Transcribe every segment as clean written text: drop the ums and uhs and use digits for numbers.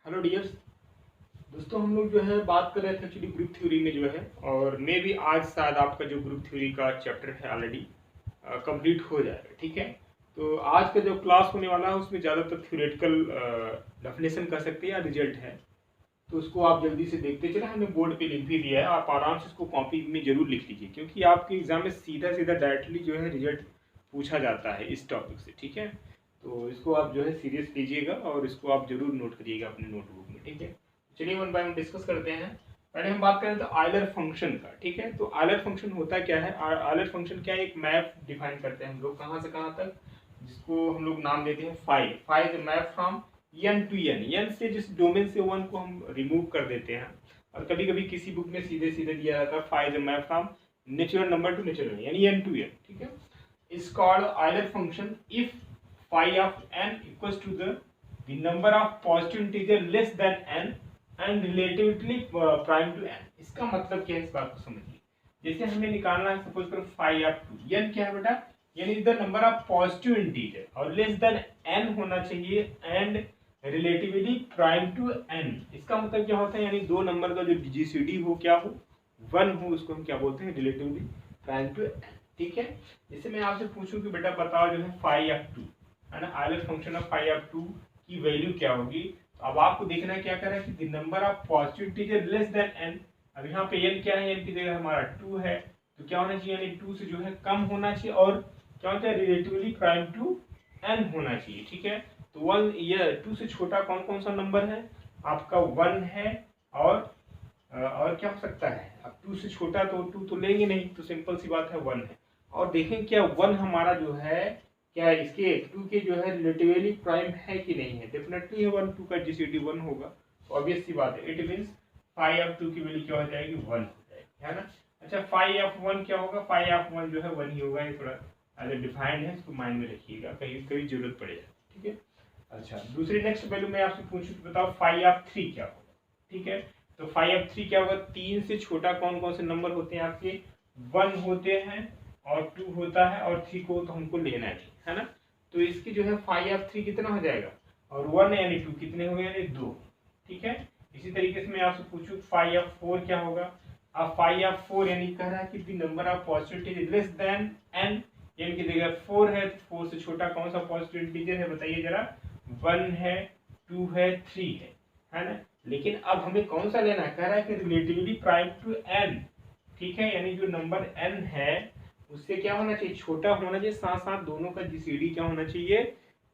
Hello dears दोस्तों, हम लोग जो है बात कर रहे थे एक्चुअली ग्रुप थ्योरी में जो है, और मे भी आज शायद आपका जो ग्रुप थ्योरी का चैप्टर है ऑलरेडी कंप्लीट हो जाएगा। ठीक है, तो आज का जो क्लास होने वाला है उसमें ज़्यादातर थ्योरेटिकल डेफिनेशन कर सकते हैं या रिजल्ट है, तो उसको आप जल्दी से देखते चले। हमने बोर्ड पे लिख भी दिया है, आप आराम से इसको कॉपी में जरूर लिख लीजिए, क्योंकि आपके एग्जाम में सीधा सीधा डायरेक्टली जो है रिजल्ट पूछा जाता है इस टॉपिक से। ठीक है, तो इसको आप जो है सीरियस लीजिएगा और इसको आप जरूर नोट करिएगा अपने नोटबुक में। ठीक है, चलिए वन बाय वन डिस्कस करते हैं। पहले हम बात करें तो आयलर फंक्शन का। ठीक है, तो आयलर फंक्शन होता क्या है? आयलर फंक्शन क्या है? एक मैप डिफाइन करते हैं हम लोग कहाँ से कहाँ तक, जिसको हम लोग नाम देते हैं phi. Phi is map from N to N. N से जिस डोमेन से वन को हम रिमूव कर देते हैं, और कभी कभी किसी बुक में सीधे सीधे दिया जाता है phi is map from natural number to natural, यानी एन टू एन। ठीक है, is called Euler function if phi of n equals to the number of positive integer less than n and relatively prime to n। इसका मतलब क्या है, इस बात को समझिए। जैसे हमें निकालना है, सपोज करो phi of 2, n क्या है बेटा? यानी the number of positive integer, और लेस देन n होना चाहिए and relatively prime to n। इसका मतलब क्या होता है? यानी दो नंबर का जो जीसीडी हो, क्या हो, 1 हो, उसको हम क्या बोलते हैं? Relatively prime to n। ठीक है, जैसे मैं आपसे पूछूं कि बेटा बताओ जो है फाई ऑफ 2 है ना, Euler function of phi of 2 की वैल्यू क्या होगी। तो अब आपको देखना है क्या कर रहा है कि the number of positive integer less than n। अब यहाँ पे n क्या है? n की जगह हमारा 2 है, तो क्या होना चाहिए? यानी 2 से जो है कम होना चाहिए, और क्या होता है? रिलेटिवली प्राइम टू n होना चाहिए। ठीक है, तो 1 ये 2 से छोटा कौन कौन सा नंबर है? आपका 1 है, और क्या हो सकता है? अब 2 से छोटा तो 2 तो लेंगे नहीं, तो सिंपल सी बात है 1 है। और देखें क्या 1 हमारा जो है, क्या है इसके 2 के जो है रिलेटिवली प्राइम है कि नहीं है? डेफिनेटली है, 1 2 का जीसीडी 1 होगा, तो ऑब्वियस सी बात है। इट मींस फाई ऑफ 2 की वैल्यू क्या हो जाएगी? 1 हो जाएगी, है ना। अच्छा, फाई ऑफ 1 क्या होगा? फाई ऑफ 1 जो है 1 ही होगा। ये थोड़ा अगर डिफाइंड है, इसको माइंड में रखिएगा, कहीं कभी जरूरत पड़ेगा। ठीक है, अच्छा दूसरी नेक्स्ट वैल्यू मैं आपसे पूछूं तो बताओ फाई ऑफ 3 क्या होगा। ठीक है, तो फाई ऑफ 3 क्या होगा? 3 से छोटा कौन कौन से नंबर होते हैं आपके? 1 होते हैं, और 2 होता है, और 3 को तो हमको लेना है ना। तो इसकी जो है फाई ऑफ 3 कितना हो जाएगा? और 1 यानी 2 कितने हो गए? यानी 2। ठीक है, इसी तरीके से मैं आपसे पूछूं फाई ऑफ 4 क्या होगा। अब फाई ऑफ 4 यानी कह रहा है कि the number of positive integer less than n, यानी कि जगह 4 है, तो 4 से छोटा कौन सा पॉजिटिव इंटीजर है बताइए जरा? 1 है, 2 है, 3 है ना। लेकिन अब हमें कौन सा लेना है? कह रहा है कि रिलेटिवली प्राइम टू n। ठीक है, यानी जो नंबर n है उससे क्या होना चाहिए? छोटा होना चाहिए, साथ साथ दोनों का जीसीडी क्या होना चाहिए?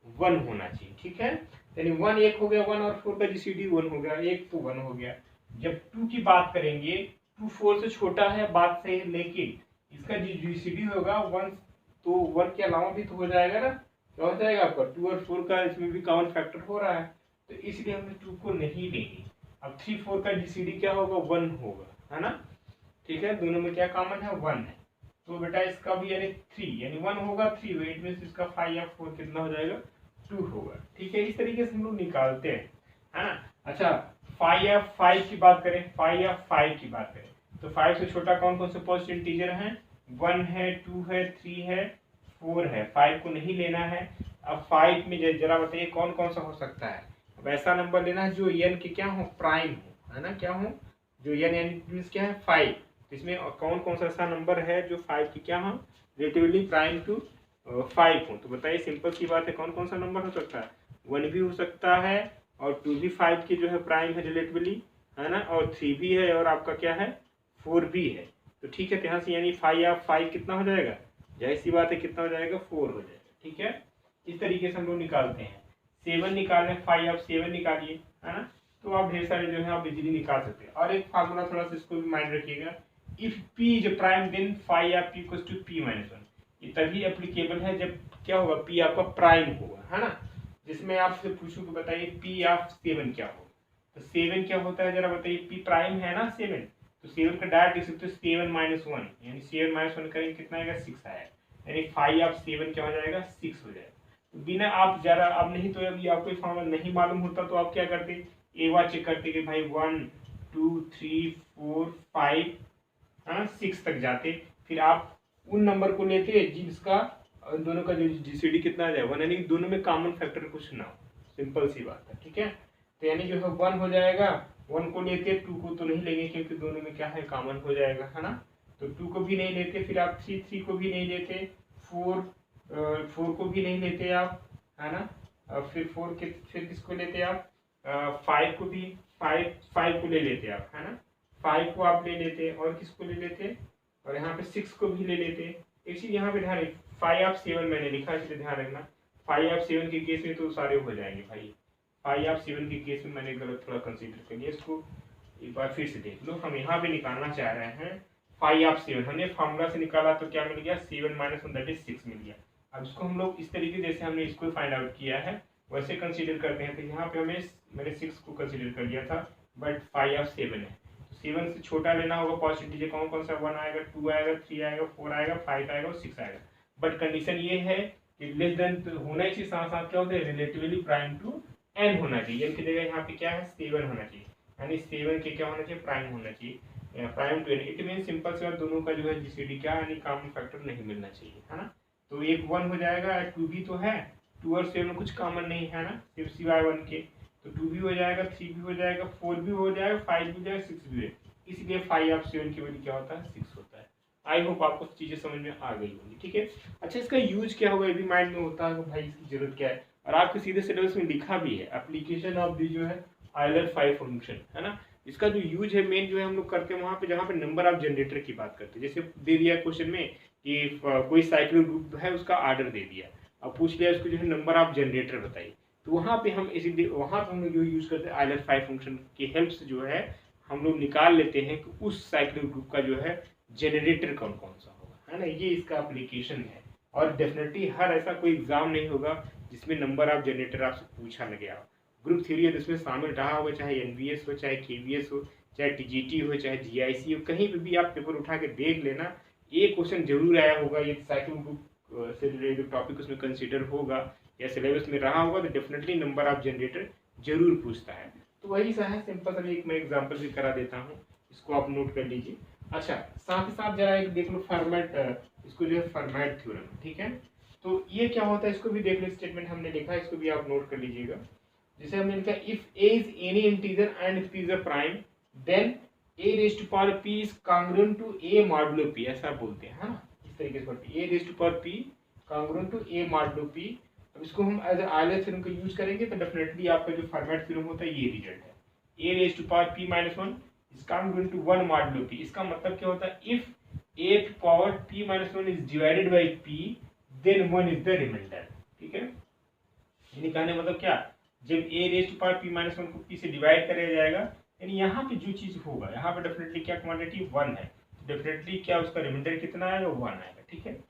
1 होना चाहिए। ठीक है, यानी 1 एक हो गया, 1 और 4 का जीसीडी 1 हो गया, एक तो 1 हो गया। जब 2 की बात करेंगे, 2 4 से छोटा है, बात सही है, लेकिन इसका जो जीसीडी होगा 1, तो 1 के अलावा भी तो हो जाएगा ना। क्या हो जाएगा आपका? 2 और 4 का इसमें भी कॉमन फैक्टर हो रहा है, तो इसलिए हमें 2 को नहीं लेंगे। अब 3 4 का जीसीडी क्या होगा? 1 होगा, है ना। ठीक है, दोनों में क्या कॉमन है? 1 है, तो बेटा इसका भी यानी 3, यानी 1 होगा, 3 होगा, इट मींस इसका फाई ऑफ 4 कितना हो जाएगा? 2 होगा। ठीक है, इस तरीके से हम लोग निकालते हैं, है ना। अच्छा, फाई ऑफ 5 की बात करें, फाई ऑफ 5 की बात करें, तो 5 से छोटा कौन कौन से पॉजिटिव इंटीजर हैं? 1 है, 2 है, 3 है, 4 है। 5 को नहीं लेना है। अब 5 में जरा बताइए कौन कौन सा हो सकता है? अब ऐसा नंबर लेना है जो n के क्या हो? प्राइम हो, है ना। क्या हो? जो n यानी क्या है? 5। तो इसमें कौन कौन सा ऐसा नंबर है जो 5 की क्या हो? रिलेटिवली प्राइम टू 5 हो। तो बताइए, सिंपल सी बात है, कौन कौन सा नंबर हो सकता है? 1 भी हो सकता है, और 2 भी 5 की जो है प्राइम है रिलेटिवली, है ना, और 3 भी है, और आपका क्या है? 4 भी है। तो ठीक है, तो यहाँ से यानी फाई ऑफ 5 कितना हो जाएगा? जाहिर सी बात है, कितना हो जाएगा? 4 हो जाएगा। ठीक है, इस तरीके से हम लोग निकालते हैं। 7 निकालने, फाई ऑफ 7 निकालिए, है ना। तो आप ढेर सारे जो है आप इजीली निकाल सकते हैं। और एक फार्मूला थोड़ा सा इसको भी माइंड रखिएगा, if p is prime then phi of p equals to p minus 1। ये तभी एप्लीकेबल है जब क्या होगा? p आपका प्राइम होगा, है ना। जिसमें आपसे पूछूं कि बताइए p ऑफ 7 क्या होगा, तो 7 क्या होता है जरा बताइए? p प्राइम है ना 7, तो 7 का डायरेक्ट लिख सकते हो 7 माइनस 1, यानी 7 माइनस 1 करेंगे कितना आएगा? 6 आएगा, यानी फाई ऑफ 7 क्या हो जाएगा? 6 हो जाएगा। तो बिना आप जरा, अब नहीं तो अभी आपको फॉर्मूला नहीं मालूम होता तो आप क्या करते? एक बार चेक करते कि भाई 1 2 3 4 5, हाँ 6 तक जाते, फिर आप उन नंबर को लेते जिसका दोनों का जो जीसीडी कितना आ जाए? 1, यानी दोनों में कॉमन फैक्टर कुछ ना हो। सिंपल सी बात है। ठीक है, तो यानी जो है 1 हो जाएगा, 1 को लेते 2 को तो नहीं लेंगे क्योंकि दोनों में क्या है कॉमन हो जाएगा, है ना। तो 2 को भी नहीं लेते, फिर आप 3 को भी नहीं लेते, 4 को भी नहीं लेते आप, है ना। फिर फिर किसको लेते आप, 5 को भी, 5 को ले लेते आप, है ना। 5 को आप ले लेते और किसको ले लेते, और यहाँ पे 6 को भी ले लेते। एक चीज यहाँ पे ध्यान रखिए, 5 आप 7 मैंने लिखा इसलिए ध्यान रखना, 5 आप 7 के केस में तो सारे हो जाएंगे भाई। 5 आप 7 के केस में मैंने गलत थोड़ा कंसीडर कर लिया, इसको एक बार फिर से देख लो। हम यहाँ पे निकालना चाह रहे हैं 5 आप 7, हमने फॉर्मूला से निकाला तो क्या मिल गया, 7 - 1 दैट इज 6 मिल गया। अब इसको हम लोग इस तरीके जैसे हमने इसको फाइंड आउट किया है वैसे कंसीडर करते हैं। तो यहाँ पे मैंने 6 को कंसीडर कर लिया था, बट 5 आप 7 है, तो 7 से छोटा लेना होगा। पॉसिबिलिटी कौन कौन सा, 1 आएगा, 2 आएगा, 3 आएगा, 4 आएगा, 5 आएगा और 6 आएगा। बट कंडीशन ये है कि लेस देन तो होना ही चाहिए, साथ साथ क्या होता है रिलेटिवली प्राइम टू n होना चाहिए। n की जगह यहाँ पे क्या है 7 होना चाहिए, यानी 7 के क्या होना चाहिए, प्राइम होना चाहिए, prime to n। It mean simple से दोनों का जो है जीसीडी क्या यानी कॉमन फैक्टर नहीं मिलना चाहिए, है ना। तो एक 1 हो जाएगा, 2 भी तो है, 2 और 7 में कुछ कॉमन नहीं है ना, सिर्फ सिवाय 1 के। तो 2 भी हो जाएगा, 3 भी हो जाएगा, 4 भी हो जाएगा, 5 भी हो जाएगा, 6 भी है। इसलिए 5 आप 7 की वैल्यू क्या होता है 6 होता है। आई होप आपको चीजें समझ में आ गई होंगी, ठीक है। अच्छा, इसका यूज क्या होगा ये भी माइंड में होता है कि भाई इसकी जरूरत क्या है, और आपके सीधे सिलेबस में लिखा भी है एप्लीकेशन ऑफ दी जो है आइलर 5 फंक्शन, है ना। इसका जो यूज है मेन जो है हम लोग करते हैं वहां पे जहाँ पे नंबर ऑफ जनरेटर की बात करते हैं। जैसे दे दिया क्वेश्चन में कि कोई साइक्लिक ग्रुप है उसका आर्डर दे दिया, अब पूछ लिया उसको जो है नंबर ऑफ जनरेटर बताइए, तो वहाँ पे हम इसी वहाँ पे हम लोग जो यूज करते हैं आइलर 5 फंक्शन की हेल्प से जो है हम लोग निकाल लेते हैं कि उस साइक्लिक ग्रुप का जो है जनरेटर कौन कौन सा होगा, है ना। ये इसका एप्लीकेशन है, और डेफिनेटली हर ऐसा कोई एग्जाम नहीं होगा जिसमें नंबर ऑफ जनरेटर आपसे पूछा न गया हो। ग्रुप थ्योरी है जिसमें शामिल रहा होगा, चाहे एनवीएस हो, चाहे केवीएस हो, चाहे टीजीटी हो, चाहे जीआईसी हो, कहीं पे भी आप पेपर उठा के देख लेना, ये क्वेश्चन जरूर आया होगा। ये साइक्लिक ग्रुप से रिलेटेड टॉपिक उसमें कंसिडर होगा या सिलेबस में रहा होगा, तो डेफिनेटली नंबर ऑफ जनरेटर जरूर पूछता है। तो वही सा है, सिंपल सा एक मैं एग्जाम्पल भी करा देता हूँ, इसको आप नोट कर लीजिए। अच्छा, साथ ही साथ जरा एक देख लो फॉर्मेट, इसको जो है फॉर्मेट थ्योरम, ठीक है। तो ये क्या होता है इसको भी देख लो, स्टेटमेंट हमने लिखा है इसको भी आप नोट कर लीजिएगा। जैसे हमने लिखा if a is any integer and p is a prime then a raise to power p is congruent to a modulo p, ऐसा बोलते हैं, है ना। इस तरीके से a raise to power p congruent to a modulo p। अब इसको हम एज आइलर थ्योरम का यूज करेंगे तो डेफिनेटली आपका जो फॉर्मेट थ्योरम होता है ये रिजल्ट है, a raise to power p - 1 is congruent to 1 modulo p। इसका मतलब क्या होता है, if a to power p - 1 is divided by p then 1 is the remainder, ठीक है। यानी कहने मतलब क्या, जब a raise to power p - 1 को p से डिवाइड कराया जाएगा, यानी यहाँ पे जो चीज होगा यहाँ पे डेफिनेटली क्या क्वांटिटी 1 है, डेफिनेटली क्या उसका रिमाइंडर कितना आएगा 1 आएगा, ठीक है।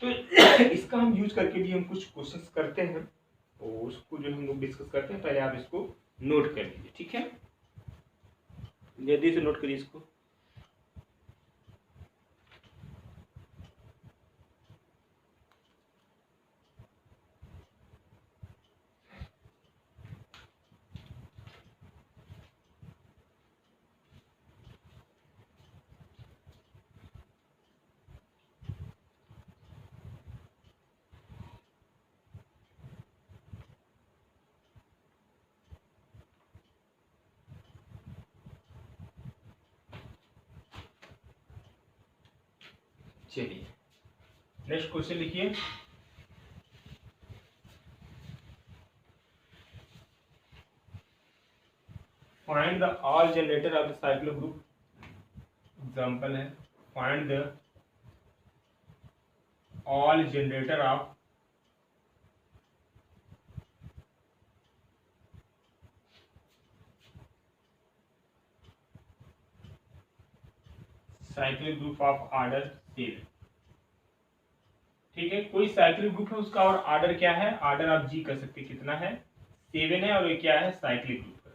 तो इसका हम यूज करके भी हम कुछ क्वेश्चंस करते हैं, तो उसको जो हम लोग डिस्कस करते हैं, पहले आप इसको नोट कर लीजिए, ठीक है। जल्दी से नोट करिए इसको। चलिए नेक्स्ट क्वेश्चन लिखिए। Find the all generator of the cyclic group. Example है find the all generator of cyclic group of order 7, ठीक है। कोई साइक्लिक ग्रुप है उसका और ऑर्डर क्या है, ऑर्डर आप जी कर सकते कितना है 7 है, और ये क्या है साइक्लिक ग्रुप है।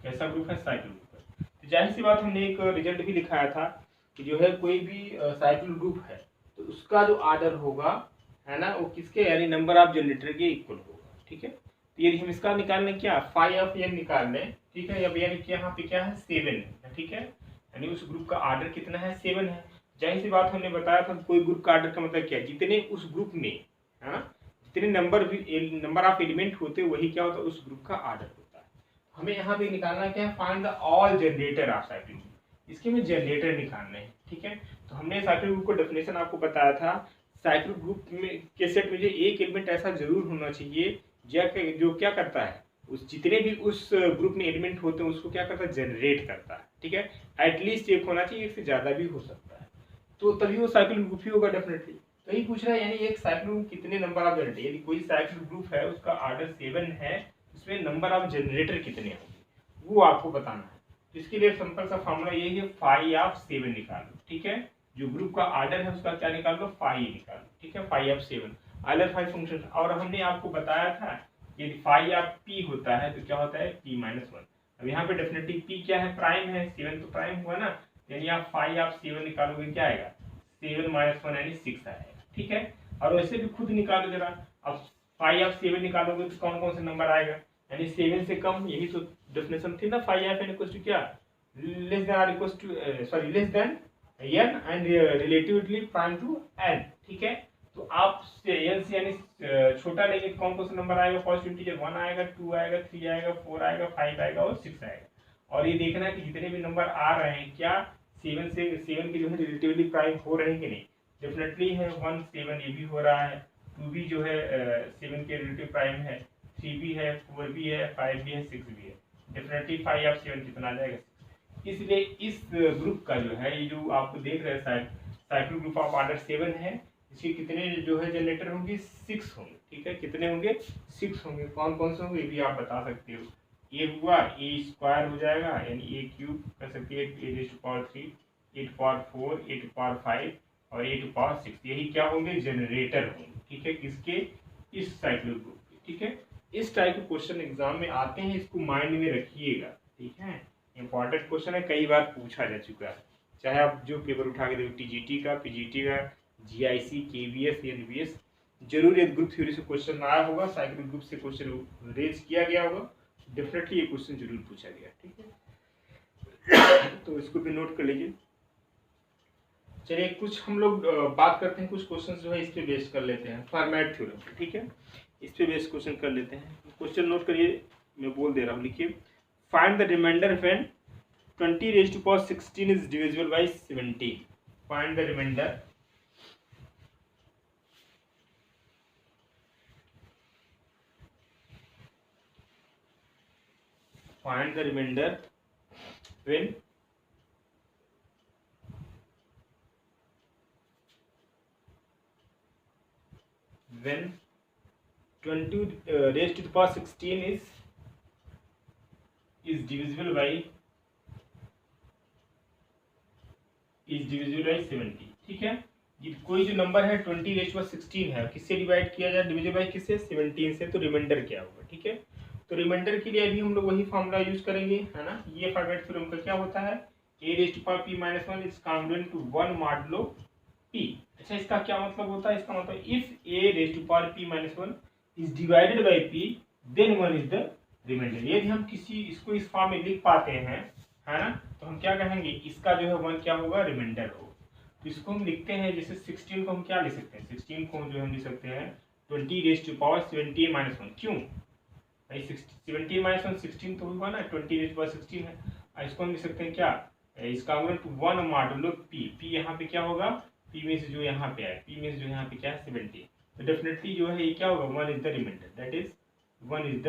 कैसा ग्रुप है, साइक्लिक ग्रुप है। तो जाहिर सी बात हमने एक रिजल्ट भी दिखाया था कि जो है कोई भी साइक्लिक ग्रुप है तो उसका जो ऑर्डर होगा, है ना, वो किसके यानी नंबर ऑफ जनरेटर के इक्वल होगा, ठीक है। तो यदि हम इसका निकाल लें क्या 5 ऑफ n निकाल लें, ठीक है। अब यानी कि यहाँ पे क्या है 7 है, ठीक है, यानी उस ग्रुप का ऑर्डर कितना है 7 है। जाहिर सी बात हमने बताया था कोई ग्रुप का ऑर्डर का मतलब क्या है, जितने उस ग्रुप में, है ना, जितने नंबर ऑफ एलिमेंट होते हैं वही क्या होता है, उस ग्रुप का आर्डर होता है। हमें यहाँ पे निकालना क्या है, find the all generator of cyclic group. इसके में जनरेटर निकालने हैं, ठीक है। तो हमने साइक्लिक ग्रुप को डेफिनेशन आपको बताया था, साइक्लिक ग्रुप में के सेट में जो एक एलिमेंट ऐसा जरूर होना चाहिए जो क्या करता है, उस जितने भी उस ग्रुप में एलिमेंट होते हैं उसको क्या करता है, जनरेट करता है, ठीक है। एटलीस्ट एक होना चाहिए, एक से ज्यादा भी हो सकता है, तो तभी वो साइक्लिक ग्रुप ही होगा डेफिनेटली। तो यही पूछ रहा है, यानी एक साइक्लिक ग्रुप कितने नंबर ऑफ जनरेटर, यदि कोई साइक्लिक ग्रुप है उसका ऑर्डर 7 है, उसमें नंबर ऑफ जनरेटर कितने होंगे वो आपको बताना है। तो इसके लिए सिंपल सा फॉर्मूला यही है, फाई ऑफ 7 निकालो, ठीक है। जो ग्रुप का ऑर्डर है उसका क्या निकाल लो, फाई निकालो, ठीक है, phi of 7 Euler phi function. और हमने आपको बताया था यदि फाई ऑफ पी होता है तो क्या होता है, p माइनस 1। अब यहाँ पे डेफिनेटली p क्या है, प्राइम है, 7 तो प्राइम हुआ ना, यानी आप फाई ऑफ 7 निकालोगे क्या आएगा, 7 माइनस 1 यानी 6 आएगा, ठीक है। और वैसे भी खुद निकालो जरा, अब फाई ऑफ 7 निकालोगे तो कौन कौन से नंबर आएगा, यानी 7 से कम, यही तो डेफिनेशन थी ना, phi of n equals to क्या, लेस देन और equals to sorry less than n and relatively prime to n, ठीक है। तो आप n से यानी छोटा लेंगे तो कौन कौन सा नंबर आएगा, फर्स्ट इंटीजर 1 आएगा, 2 आएगा, 3 आएगा, 4 आएगा, 5 आएगा और 6 आएगा। और ये देखना है कि जितने भी नंबर आ रहे हैं क्या 7 के जो है रिलेटिवली प्राइम हो रहे हैं कि नहीं, डेफिनेटली है 1 7 ये भी हो रहा है, 2 भी जो है 7 के रिलेटिव प्राइम है, 3 भी है, 4 भी है, 5 भी है, 6 भी है, डेफिनेटली 5 ऑफ 7 कितना आ जाएगा। इसलिए इस ग्रुप का जो है, ये जो आपको देख रहे हैं साइक्लिक ग्रुप ऑफ ऑर्डर 7 है, इसके कितने जो है जनरेटर होंगे, 6 होंगे, ठीक है। कितने होंगे, 6 होंगे। कौन कौन से होंगे ये भी आप बता सकते हो। ए हुआ, ए स्क्वायर हो जाएगा, यानी ए क्यूब कर सकते हैं, a raise to power 3, a to power 4, a to power 5 और ए टू पावर 6, यही क्या होंगे, जनरेटर होंगे, ठीक है, किसके, इस साइक्लिक ग्रुप के, ठीक है। इस टाइप के क्वेश्चन एग्जाम में आते हैं, इसको माइंड में रखिएगा, ठीक है। इंपॉर्टेंट क्वेश्चन है, कई बार पूछा जा चुका है, चाहे आप जो पेपर उठा के देखो, टीजीटी का, पीजीटी का, जीआईसी, केवीएस, एनवीएस, जरूर एक ग्रुप थ्योरी से क्वेश्चन आया होगा, साइक्लिक ग्रुप से क्वेश्चन रेज किया गया होगा, डेफिनेटली ये क्वेश्चन जरूर पूछा गया, ठीक है। तो इसको भी नोट कर लीजिए। चलिए कुछ हम लोग बात करते हैं, कुछ क्वेश्चन जो है इस पे बेस कर लेते हैं, फॉर्मेट थ्योरम, ठीक है, इस पे बेस क्वेश्चन कर लेते हैं। क्वेश्चन नोट करिए, मैं बोल दे रहा हूँ, लिखिए, find the remainder when 20 raised to power 16 is divisible by 17. Find the remainder. Find the remainder when 20 raised to the power 16 is divisible by 70, ठीक है। ये कोई जो नंबर है 20 रेज़ टू 16 है, किससे डिवाइड किया जाए, डिविजिबल बाय किससे, 17 से, तो रिमाइंडर क्या होगा, ठीक है। तो रिमाइंडर के लिए अभी हम लोग वही फॉर्मूला यूज करेंगे, है ना। ये फॉर्मेट थ्योरम का क्या होता है, a raise to power p minus 1 is congruent to 1 modulo p। अच्छा, इसका क्या मतलब होता है, इसका मतलब if a raise to power p minus 1 is divided by p then 1 is the remainder. यदि हम इसको इस फॉर्म में लिख पाते हैं, है ना, तो हम क्या कहेंगे, इसका जो है 1 क्या होगा, रिमाइंडर होगा। तो इसको हम लिखते हैं, जैसे 16 को हम क्या लिख सकते हैं, 16 को जो हम लिख सकते हैं 20 रेज़ टू पावर 17 माइनस 1। क्यों भाई, 17 माइनस 1 16 तो होगा ना, 20 रेज़ टू पावर 16 है। इसको हम लिख सकते हैं क्या, इसका congruent to 1 modulo p। p यहाँ पे क्या होगा, p में से जो यहाँ पे आए, p में से जो यहाँ पे क्या है 17, तो डेफिनेटली जो है ये क्या होगा, 1 is the remainder, that is 1 is the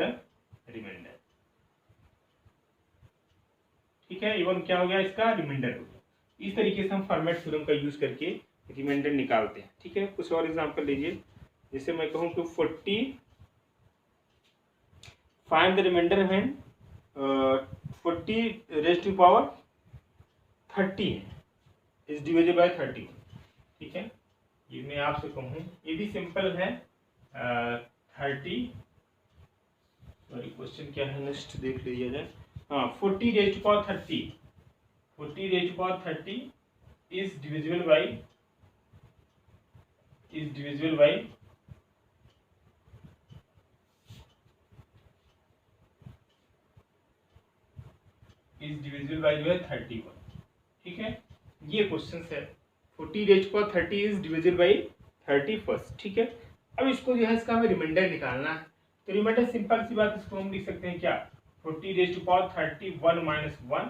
remainder, ठीक है। इवन क्या हो गया, इसका रिमाइंडर हो गया। इस तरीके से हम फॉर्मेट थ्योरम का यूज करके रिमाइंडर निकालते हैं, ठीक है। कुछ और एग्जांपल लीजिए, जैसे मैं कहूँ कि 40 find the remainder when 40 raise to power 30 is divisible by 31, ठीक है। ये मैं आपसे कहूँ, ये भी सिंपल है, 30, सॉरी क्वेश्चन क्या है नेक्स्ट देख लीजिए जाए, हाँ 40 raise to power 30, 40 raise to power 30 is divisible by जो है 31, ठीक है। ये क्वेश्चन है, 40 raise to power 30 is divisible by 31, ठीक है। अब इसको जो है इसका हमें रिमाइंडर निकालना है। तो रिमाइंडर सिंपल सी बात, इसको हम लिख सकते हैं क्या, 40⁻31 - 1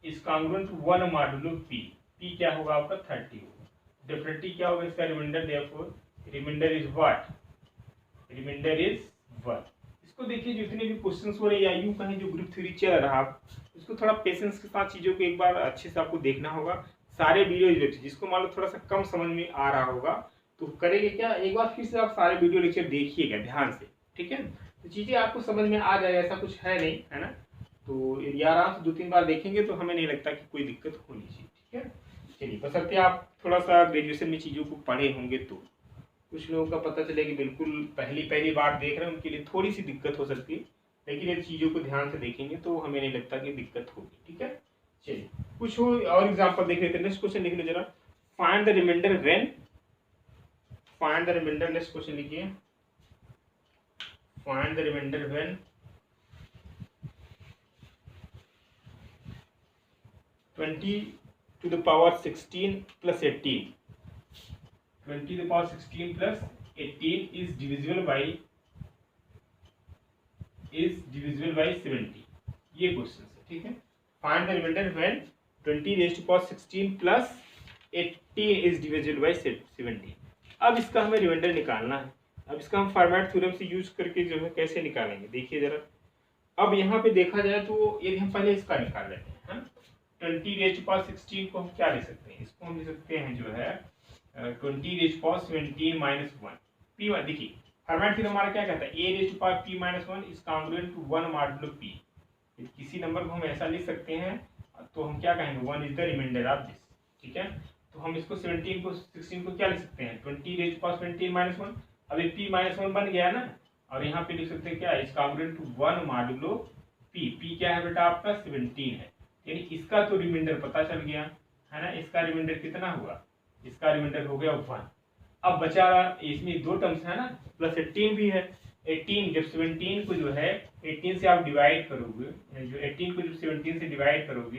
is congruent to 1 modulo P. P क्या होगा आपका 30 होगा, डेफिनेटली क्या होगा इसका remainder, therefore remainder is what, remainder is 1। इसको देखिए जितने भी क्वेश्चंस हो रहे हैं या यूं कहें जो ग्रुप थ्योरी चल रहा है, इसको थोड़ा पेशेंस के साथ चीज़ों को एक बार अच्छे से आपको देखना होगा। सारे वीडियो लेक्चर जिसको मान लो थोड़ा सा कम समझ में आ रहा होगा तो करेंगे क्या, एक बार फिर से आप सारे वीडियो लेक्चर देखिएगा ध्यान से, ठीक है, तो चीज़ें आपको समझ में आ जाएगा, ऐसा कुछ है नहीं, है ना। तो ये आराम से 2-3 बार देखेंगे तो हमें नहीं लगता कि कोई दिक्कत होनी चाहिए, ठीक है। चलिए, बशर्ते आप थोड़ा सा ग्रेजुएशन में चीज़ों को पढ़े होंगे तो कुछ लोगों का पता चले कि बिल्कुल पहली बार देख रहे हैं, उनके लिए थोड़ी सी दिक्कत हो सकती है, लेकिन ये चीज़ों को ध्यान से देखेंगे तो हमें नहीं लगता कि दिक्कत होगी, ठीक है। चलिए, कुछ और एग्जांपल देख लेते हैं। नेक्स्ट क्वेश्चन लिख लो जरा, find the remainder when, find the remainder, next question लिखिए, find the remainder when 20⁻16 + 18, 20⁻16 + 18 is divisible by 70। ये क्वेश्चन है, ठीक है। Find the remainder when 20⁻16 + 18 is divisible by 70। अब इसका हमें रिमाइंडर निकालना है। अब इसका हम फॉर्मेट थ्योरम से यूज करके जो है कैसे निकालेंगे, देखिए जरा। अब यहाँ पे देखा जाए तो यदि हम पहले इसका निकाल लेते हैं, 20⁻16 को हम क्या ले सकते हैं, इसको हम ले सकते हैं जो है 20⁻17 - 1 पी। देखिए फॉर्मेट थ्योरम हमारा क्या कहता है, a⁻p - 1 is congruent to 1 modulo p। किसी नंबर को हम ऐसा लिख सकते हैं तो हम क्या कहेंगे, 1 is the remainder of this, ठीक है। तो हम इसको 16 को क्या लिख सकते हैं, 20⁻17 - 1। अब ये p - 1 बन गया ना, और यहाँ पे लिख सकते हैं क्या, is congruent to 1 modulo p। p क्या है बेटा आपका 17 है, यानी इसका तो रिमाइंडर पता चल गया है ना। इसका रिमाइंडर कितना हुआ, इसका रिमाइंडर हो गया 1। अब बचा इसमें 2 टर्म्स है ना, प्लस 18 भी है। 18 जब 17 को जो है 18 से आप डिवाइड करोगे, जो 18 को जब 17 से डिवाइड करोगे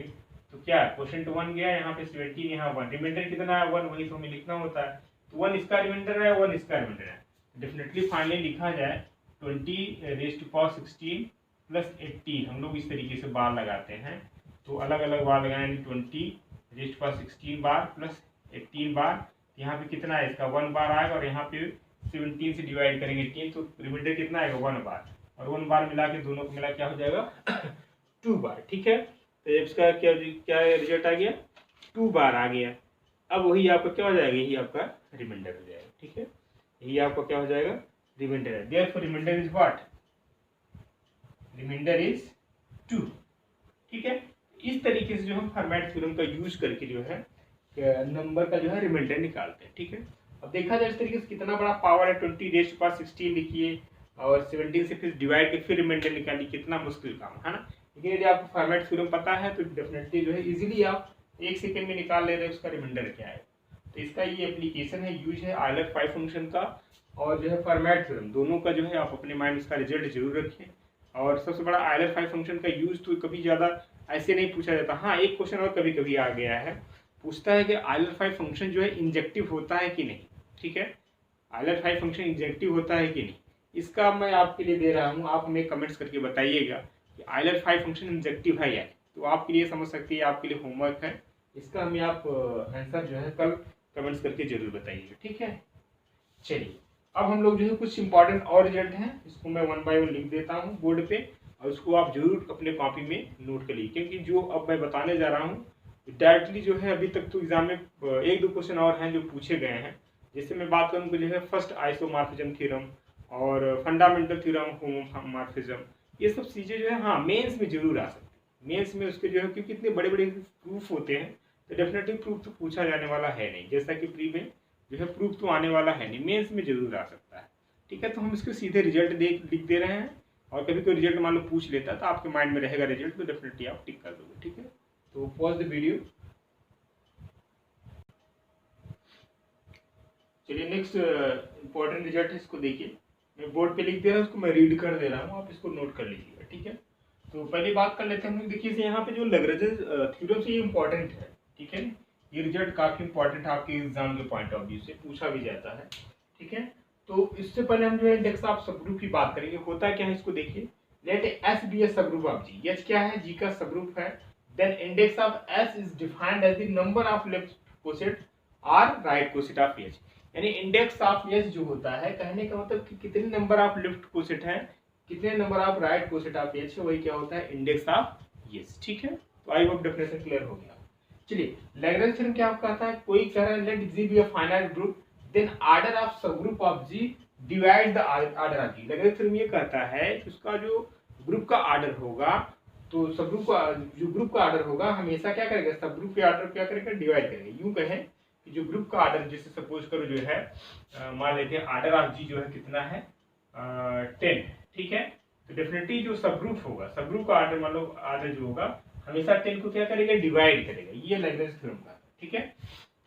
तो क्या क्वोशेंट 1 गया, यहाँ पे 17 यहाँ 1, रिमाइंडर कितना है 1, वही तो हमें लिखना होता है। तो 1 इसका रिमाइंडर है, 1 इसका रिमाइंडर है। डेफिनेटली फाइनली लिखा जाए 20⁻16 + 18, हम लोग इस तरीके से बार लगाते हैं, तो अलग अलग बार लगाएंगे, 20⁻16 बार प्लस 18 बार, यहाँ पे कितना है इसका 1 बार आएगा, और यहाँ पे 17 से डिवाइड करेंगे 18, तो रिमाइंडर कितना आएगा 1 बार, और 1 बार मिला के दोनों को मिला क्या हो जाएगा 2 बार, ठीक है। तो इसका क्या रिजल्ट आ गया, 2 बार आ गया। अब वही आपका क्या हो जाएगा, यही आपका रिमाइंडर हो जाएगा, ठीक है, यही आपका क्या हो जाएगा रिमाइंडर है। Therefore remainder is what, remainder is 2, ठीक है। इस तरीके से जो हम फॉर्मेट थ्योरम का यूज करके जो है नंबर का जो है रिमाइंडर निकालते हैं, ठीक है। अब देखा जाए इस तरीके से कितना बड़ा पावर है, 20⁻16 लिखिए और 17 से फिर डिवाइड के फिर रिमाइंडर निकालिए, कितना मुश्किल काम है ना। लेकिन यदि आपको फॉर्मेट थ्योरम पता है तो डेफिनेटली जो है इजीली आप 1 सेकंड में निकाल ले रहे हैं उसका रिमाइंडर क्या है। तो इसका ये एप्लीकेशन है, यूज है आयलर 5 फंक्शन का और जो है फॉर्मेट थ्योरम, दोनों का जो है आप अपने माइंड इसका रिजल्ट जरूर रखें। और सबसे बड़ा आयलर 5 फंक्शन का यूज तो कभी ज़्यादा ऐसे नहीं पूछा जाता। हाँ, एक क्वेश्चन और कभी कभी आ गया है, पूछता है कि आयलर 5 फंक्शन जो है इंजेक्टिव होता है कि नहीं, ठीक है। आयलर 5 फंक्शन इंजेक्टिव होता है कि नहीं, इसका मैं आपके लिए दे रहा हूँ, आप हमें कमेंट्स करके बताइएगा कि आयलर 5 फंक्शन इंजेक्टिव है या नहीं। तो आपके लिए समझ सकती है, आपके लिए होमवर्क है, इसका हमें आप आंसर जो है कल कमेंट्स करके जरूर बताइएगा, ठीक है। चलिए, अब हम लोग जो है कुछ इंपॉर्टेंट और रिजल्ट हैं, इसको मैं 1 बाय 1 लिख देता हूँ बोर्ड पे, और उसको आप जरूर अपने कॉपी में नोट कर लीजिए, क्योंकि जो अब मैं बताने जा रहा हूँ डायरेक्टली जो है अभी तक तो एग्जाम में 1-2 क्वेश्चन और हैं जो पूछे गए हैं। जैसे मैं बात करूँ तो जो है फर्स्ट आइसोमॉर्फिज्म थ्योरम और फंडामेंटल थ्योरम होमोमॉर्फिज्म, ये सब चीज़ें जो है हाँ मेंस में जरूर आ सकती है। मेंस में उसके जो है क्योंकि इतने बड़े बड़े प्रूफ होते हैं तो डेफिनेटली प्रूफ तो पूछा जाने वाला है नहीं, जैसा कि प्री में जो है प्रूफ तो आने वाला है नहीं, मेंस में जरूर आ सकता है, ठीक है। तो हम इसको सीधे रिजल्ट लिख दे रहे हैं, और कभी कोई रिजल्ट मान लो पूछ लेता है तो आपके माइंड में रहेगा रिजल्ट, तो डेफिनेटली आप टिक कर दोगे, ठीक है। तो पॉज द वीडियो। चलिए, नेक्स्ट इंपॉर्टेंट रिजल्ट है, इसको देखिए, मैं बोर्ड पे लिख दे रहा हूँ, उसको मैं रीड कर दे रहा हूँ, आप इसको नोट कर लीजिएगा, ठीक है। तो पहले बात कर लेते हैं हम लोग, देखिए यहाँ पे जो लैग्रेंज थ्योरम से ये इंपॉर्टेंट है, ठीक है। ये रिजल्ट काफ़ी इंपॉर्टेंट है, आपके एग्जाम के पॉइंट ऑफ व्यू से पूछा भी जाता है, ठीक है। तो इससे पहले हम जो है इंडेक्स ऑफ सबग्रुप की बात करेंगे। होता क्या है इसको देखिए, let S be a subgroup of G. H क्या है? जी का सबग्रुप है। Then index of S is defined as the number of left coset और राइट कोसेट ऑफ एच। यानी इंडेक्स ऑफ एच जो होता है, कहने का मतलब कि कितने नंबर ऑफ लेफ्ट कोसेट है, कितने number of right coset of H है, वही क्या होता है? Index of H. ठीक है, तो आई होप डेफिनेशन क्लियर हो गया। चलिए, लैग्रेंज थ्योरम क्या कहता है? कोई कह रहा है let G be a finite group, then order of subgroup of G divide the order of G. Lagrange theorem ये कहता है कि उसका जो ग्रुप का ऑर्डर होगा, तो सबग्रुप का जो ग्रुप का ऑर्डर होगा हमेशा क्या करेगा? सबग्रुप के ऑर्डर क्या करेगा? डिवाइड करेगा। यूं कहें कि जो ग्रुप का ऑर्डर, जैसे सपोज करो जो है मान लेते हैं ऑर्डर ऑफ जी जो है कितना है? 10। ठीक है, तो डेफिनेटली जो सबग्रुप होगा, सबग्रुप का ऑर्डर मान लो ऑर्डर जो होगा हमेशा 10 को क्या करेगा? डिवाइड करेगा। ये लैग्रेंज थ्योरम का। ठीक है,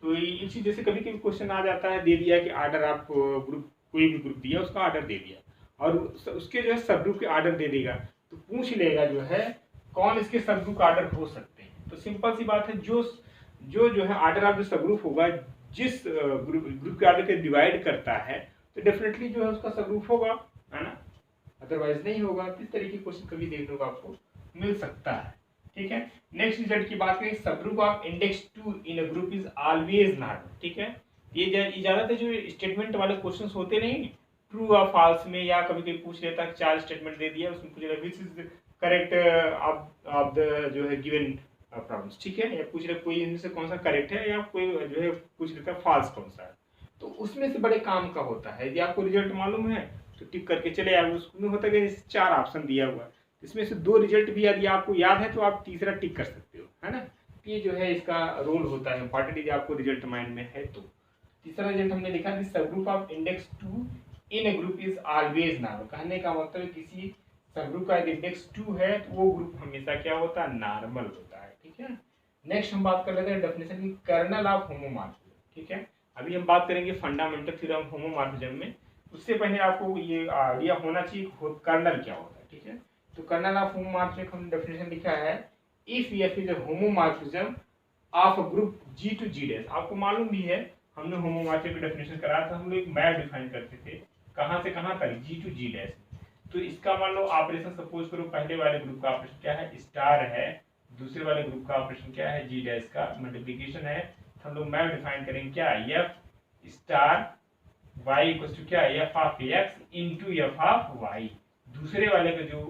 तो ये चीज जैसे कभी कभी क्वेश्चन आ जाता है, दे दिया कि ऑर्डर आप ग्रुप, कोई भी ग्रुप दिया उसका ऑर्डर दे दिया और उसके जो है सबग्रुप के ऑर्डर दे देगा, तो पूछ लेगा जो है कौन इसके सबग्रुप का ऑर्डर हो सकते हैं। तो सिंपल सी बात है, जो है ऑर्डर ऑफ जो सबग्रुप होगा, जिस ग्रुप के ऑर्डर के डिवाइड करता है, तो डेफिनेटली जो है उसका सबग्रुप होगा, है ना, अदरवाइज नहीं होगा। इस तरीके के क्वेश्चन कभी देखने को आपको मिल सकता है। ठीक है, नेक्स्ट रिजल्ट की बात करें, subgroup of index 2 in a group is always normal. ठीक है, ये ज्यादातर जो स्टेटमेंट वाले क्वेश्चंस होते नहीं, ट्रू और फॉल्स में, या कभी कभी पूछ लेता है 4 स्टेटमेंट दे दिया, उसमें पूछ लेता which is correct of the जो है गिवन प्रॉब्लम्स। ठीक है, या पूछ रहे कोई इनमें से कौन सा करेक्ट है, या कोई जो है पूछ लेता है फॉल्स कौन सा है। तो उसमें से बड़े काम का होता है, यदि आपको रिजल्ट मालूम है तो टिक करके चले आए। उसमें होता है कि 4 ऑप्शन दिया हुआ है, इसमें से 2 रिजल्ट भी यदि आपको याद है तो आप तीसरा टिक कर सकते हो, है ना। ये जो है इसका रोल होता है, इंपॉर्टेंट यदि आपको रिजल्ट माइंड में है तो। तीसरा रिजल्ट हमने लिखा कि subgroup of index 2 in a group is always normal. कहने का मतलब किसी सबग्रुप का यदि इंडेक्स 2 है तो वो ग्रुप हमेशा क्या होता है? नॉर्मल होता है। ठीक है, नेक्स्ट हम बात कर लेते हैं डेफिनेशन की, कर्नल ऑफ होमोमॉर्फिज्म। ठीक है, अभी हम बात करेंगे फंडामेंटल थ्योरम ऑफ होमोमॉर्फिज्म में। उससे पहले आपको ये आइडिया होना चाहिए कर्नल क्या होता है। ठीक है, तो कर्नल ऑफ होमोमॉर्फिज्म हमने डेफिनेशन लिखा है, if F is a homomorphism of a group G to G dash. आपको मालूम भी है, हमने होमोमॉर्फिज्म की डेफिनेशन कराया था, हम लोग एक मैप डिफाइन करते थे, कहां से कहां तक? जी टू जी डैश। तो इसका मान लो ऑपरेशन सपोज करो, पहले वाले ग्रुप का ऑपरेशन क्या है? स्टार है, दूसरे वाले ग्रुप का ऑपरेशन क्या है? जी डैश का मल्टीप्लिकेशन है। हम लोग मैप डिफाइन करेंगे क्या? F star y equals to क्या? F of x into f of y. दूसरे वाले का जो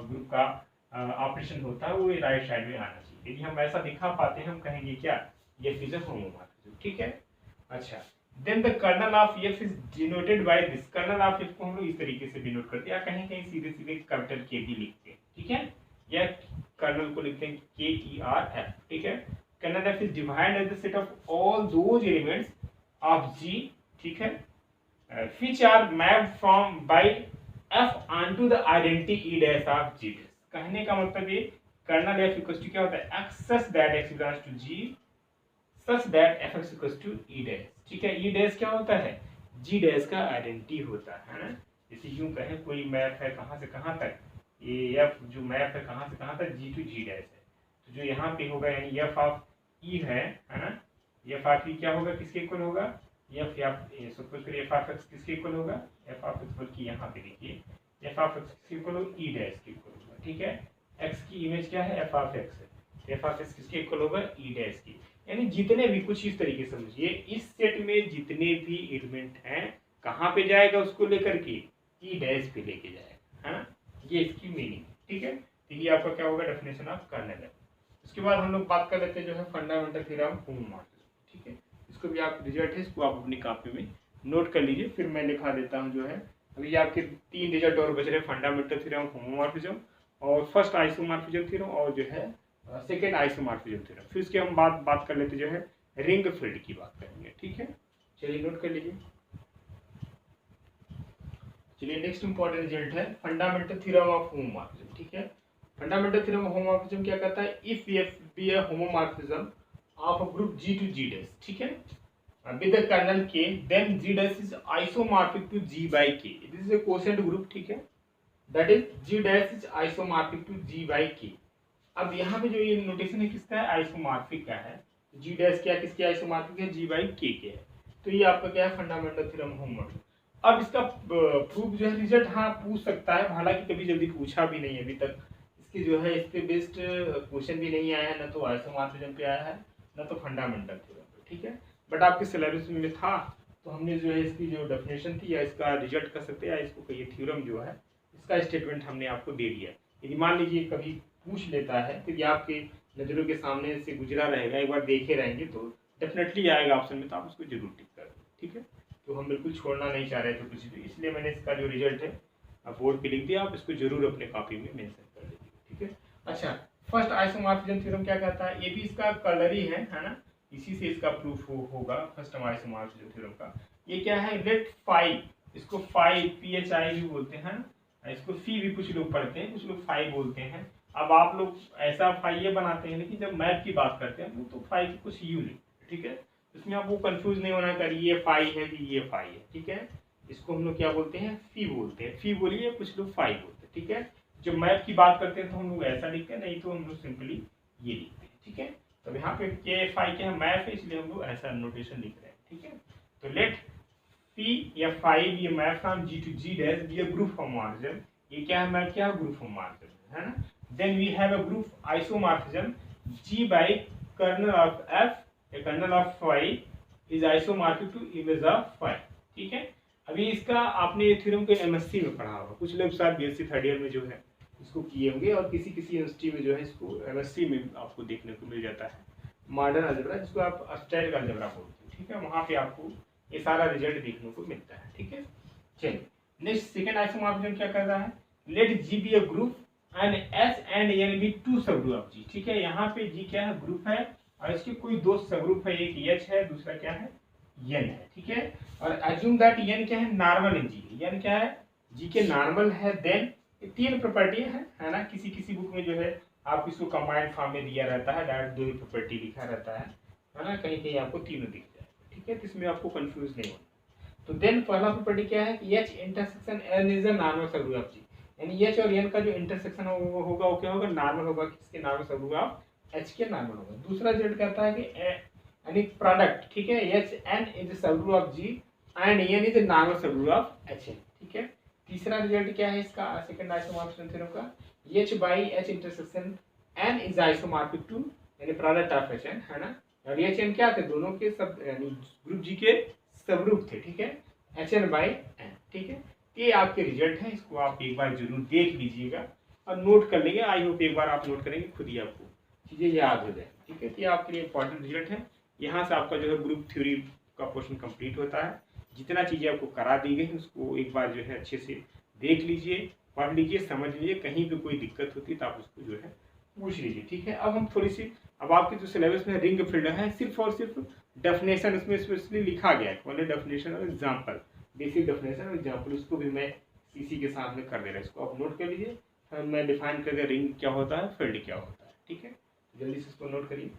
ग्रुप का ऑपरेशन होता है वो राइट साइड में आना चाहिए। यदि हम ऐसा दिखा पाते हैं, हम कहेंगे क्या? F is a homomorphism. ठीक है, अच्छा, then the kernel of F is denoted by this. Kernel of F को हम लोग इस तरीके से डिनोट करते हैं, या कहीं कहीं सीधे सीधे कैपिटल के भी लिखते हैं। ठीक है, या कर्नल को लिखते हैं के ई आर एफ। ठीक है, kernel f is divided as the set of all those elements of g, ठीक है, which are mapped from by f onto the identity e dash of g dash। कहने का मतलब ये कर्नल f इक्वल्स टू क्या होता है? x such that x belongs to g such that fx equals to e dash। ठीक है, e dash क्या होता है? g dash का आइडेंटिटी होता है ना। जैसे यूं कहें कोई मैप है कहां से कहां तक, ये f जो मैप है कहां से कहां तक? g to g dash है, तो जो यहाँ पे होगा यानी f ऑफ e है ना, f ऑफ e क्या होगा? किसके इक्वल होगा? एफ या सपोज करिए एफ ऑफ एक्स किसके इक्वल होगा? एफ ऑफ एक्स बल्कि यहाँ पे देखिए एफ ऑफ एक्स किसके इक्वल होगा? ई डैश के इक्वल होगा। ठीक है, एक्स की इमेज क्या है? एफ ऑफ एक्स है, एफ ऑफ एक्स किसके इक्वल होगा? ई डैश की। यानी जितने भी, कुछ इस तरीके से समझिए, इस सेट में जितने भी एलिमेंट हैं कहाँ पे जाएगा? उसको लेकर के ई डैश पे लेके जाएगा, है ना। ये इसकी मीनिंग। ठीक है, तो ये आपका क्या होगा? डेफिनेशन ऑफ कर्नल है। उसके बाद हम लोग बात कर लेते हैं जो है फंडामेंटल थ्योरम ऑफ होमोमॉर्फिज्म। ठीक है, इसको भी आप रिजल्ट है, इसको आप अपनी कॉपी में नोट कर लीजिए, फिर मैं लिखा देता हूं जो है। अभी आपके 3 रिजल्ट और बच रहे, फंडामेंटल थ्योरम ऑफ होमोमॉर्फिज्म और फर्स्ट आइसोमॉर्फिज्म थ्योरम और जो है सेकंड आइसोमॉर्फिज्म थ्योरम। फिर इसके हम बात कर लेते जो है रिंग फील्ड की बात करेंगे। ठीक है, चलिए नोट कर लीजिए। चलिए, नेक्स्ट इंपॉर्टेंट रिजल्ट है फंडामेंटल थ्योरम ऑफ होमोमॉर्फिज्म। ठीक है, फंडामेंटल थ्योरम ऑफ होमोमॉर्फिज्म क्या कहता है? If F be a homomorphism of a group G to G dash, ठीक है, with the kernel K, then G dash is isomorphic to G by K. This is a quotient group, ठीक है, that is G dash is isomorphic to G by K. अब यहाँ पे जो ये notation है किसका है? आइसोमॉर्फिक का है। G dash क्या किसके आइसोमॉर्फिक है? G by K के है। तो ये आपका क्या है? Fundamental theorem homomorphism. अब इसका प्रूफ जो है रिजल्ट हाँ पूछ सकता है, हालांकि कभी जल्दी पूछा भी नहीं है अभी तक। इसकी जो है इस पे बेस्ड क्वेश्चन भी नहीं आया है, ना तो आइसोमॉर्फिज्म पे आया है, ना तो फंडामेंटल थ्योरम पे, ठीक है। बट आपके सिलेबस में था, तो हमने जो है इसकी जो डेफिनेशन थी या इसका रिजल्ट कर सकते हैं या इसको कहिए थ्योरम जो है, इसका स्टेटमेंट हमने आपको दे दिया है। यदि मान लीजिए कभी पूछ लेता है तो ये आपके नज़रों के सामने से गुजरा रहेगा, एक बार देखे रहेंगे तो डेफिनेटली आएगा ऑप्शन में, तो आप उसको जरूर टिक कर दें, ठीक है। तो हम बिल्कुल छोड़ना नहीं चाह रहे थे कुछ भी, इसलिए मैंने इसका जो रिजल्ट है आप बोर्ड पे लिख दिया, आप इसको जरूर अपने कॉपी में मेंशन कर दीजिए, ठीक है। अच्छा, फर्स्ट आइसोमॉर्फिज्म थ्योरम क्या कहता है, ये भी इसका कलर ही है ना, इसी से इसका प्रूफ होगा फर्स्ट आइसोमॉर्फिज्म थ्योरम का। ये क्या है, लेट फाई, इसको फाई PHI भी बोलते हैं, इसको फी भी कुछ लोग पढ़ते हैं, कुछ लोग फाई बोलते हैं। अब आप लोग ऐसा फाई ये बनाते हैं, लेकिन जब मैथ की बात करते हैं तो फाई की कुछ यू लिखते हैं, ठीक है। इसमें आपको कंफ्यूज नहीं होना कर ये फाई है कि ये फाई है, ठीक है। इसको हम लोग क्या बोलते हैं, फी बोलते हैं, फी बोलिए, कुछ लोग फाई बोलते हैं, ठीक है। जब मैथ की बात करते हैं तो हम लोग ऐसा लिखते हैं, नहीं तो हम लोग सिंपली ये लिखते हैं, ठीक है। तो यहाँ पे के फाई क्या है, मैथ है, इसलिए हम लोग ऐसा नोटेशन लिख रहे हैं, ठीक है। तो लेट फी या phi be map from G to G dash be a group homomorphism, ये क्या है, मैथ क्या है, ग्रुप होमोमॉर्फिज्म है ना। Then we have a group isomorphism G by kernel of F, a kernel of phi is isomorphic to image of phi, ठीक है। अभी इसका आपने थ्योरम को MSc में पढ़ा होगा, कुछ लोग शायद BSc थर्ड ईयर में जो है इसको किए होंगे, और किसी किसी यूनिवर्सिटी में जो है इसको MSc में आपको देखने को मिल जाता है, मॉडर्न अलजेब्रा, जिसको आप स्टैटिक अलजेब्रा बोलते हैं, ठीक है। वहाँ पे आपको ये सारा रिजल्ट देखने को मिलता है, ठीक है। चलिए नेक्स्ट सेकेंड आइसोमॉर्फिज्म क्या कर रहा है, let G be a group and S and N be two subgroup of G, ठीक है। यहाँ पे G क्या है, ग्रुप है, और इसके कोई दो सबग्रुप है, एक H है, दूसरा क्या है, N है, ठीक है। और एज्यूम दैट N क्या है, नॉर्मल इन G, N क्या है, G के नॉर्मल है। देन तीन प्रॉपर्टी है ना, किसी किसी बुक में जो है आपको इसको कंबाइंड फॉर्म में दिया रहता है, डायरेक्ट दो ही प्रॉपर्टी लिखा रहता है ना, कहीं कहीं आपको तीनों दिख जाए, ठीक है। तो इसमें आपको कंफ्यूज नहीं होना। तो देन पहला प्रॉपर्टी क्या है कि H intersection N is a normal subgroup of G, यानी H और N का जो इंटरसेक्शन होगा वो क्या होगा, नॉर्मल होगा, किसके नॉर्मल सबग्रुप ऑफ H के नॉर्मल होगा। दूसरा रिजल्ट कहता है कि यानी प्रोडक्ट, ठीक है, HN is the subgroup of G and N is the normal subgroup of HN, ठीक है। तीसरा रिजल्ट क्या है इसका, सेकंड आइसोमॉर्फिज्म थ्योरम का, H by H intersection N is isomorphic to, यानी प्रोडक्ट ऑफ HN है ना, और HN क्या थे, दोनों के सब यानी ग्रुप G के सबग्रुप थे, ठीक है, HN by N, ठीक है। ये आपके रिजल्ट है, इसको आप एक बार जरूर देख लीजिएगा और नोट कर लेंगे। आई होप एक बार आप नोट करेंगे खुद ही आपको चीज़ें याद हो जाए, ठीक है। तो ये आपके लिए इंपॉर्टेंट रिजल्ट है। यहाँ से आपका जो है ग्रुप थ्योरी का पोर्शन कंप्लीट होता है। जितना चीज़ें आपको करा दी गई उसको एक बार जो है अच्छे से देख लीजिए, पढ़ लीजिए, समझ लीजिए, कहीं भी कोई दिक्कत होती है तो आप उसको जो है पूछ लीजिए, ठीक है। अब हम थोड़ी सी, अब आपके जो सिलेबस में रिंग फील्ड है, सिर्फ और सिर्फ डेफिनेशन उसमें स्पेशली लिखा गया है, ओनली डेफिनेशन और एग्जाम्पल, बेसिक डेफिनेशन और एग्जाम्पल, उसको भी मैं इसी के साथ में कर दे रहा हूँ, इसको आप नोट कर लीजिए। मैं डिफाइन कर दिया रिंग क्या होता है, फील्ड क्या होता है, ठीक है। जल्दी से इसको नोट करिए।